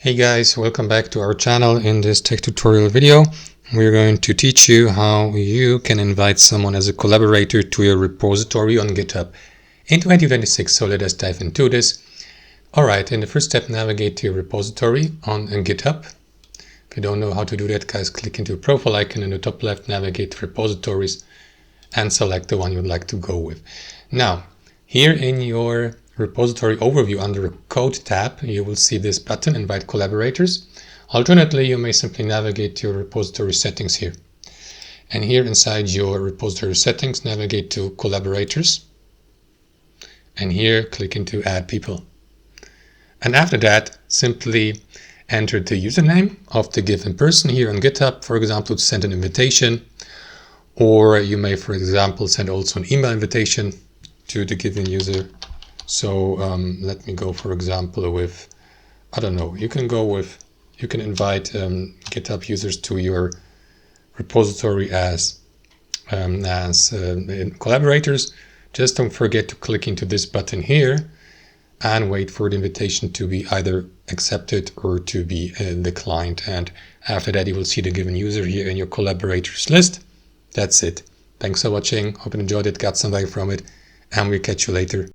Hey guys, welcome back to our channel. In this tech tutorial video, we're going to teach you how you can invite someone as a collaborator to your repository on GitHub in 2026. So let us dive into this. Alright, in the first step, navigate to your repository on GitHub. If you don't know how to do that, guys, click into your profile icon in the top left, navigate to repositories and select the one you'd like to go with. Now, here in your repository overview under the code tab, you will see this button, invite collaborators. Alternatively, you may simply navigate to your repository settings here. And here inside your repository settings, navigate to collaborators. And here click into add people. And after that, simply enter the username of the given person here on GitHub, for example, to send an invitation. Or you may, for example, send also an email invitation to the given user. So let me go, for example, with, I don't know, you can invite GitHub users to your repository as collaborators. Just don't forget to click into this button here and wait for the invitation to be either accepted or to be declined. And after that, you will see the given user here in your collaborators list. That's it. Thanks for watching. Hope you enjoyed it, got some value from it, and we'll catch you later.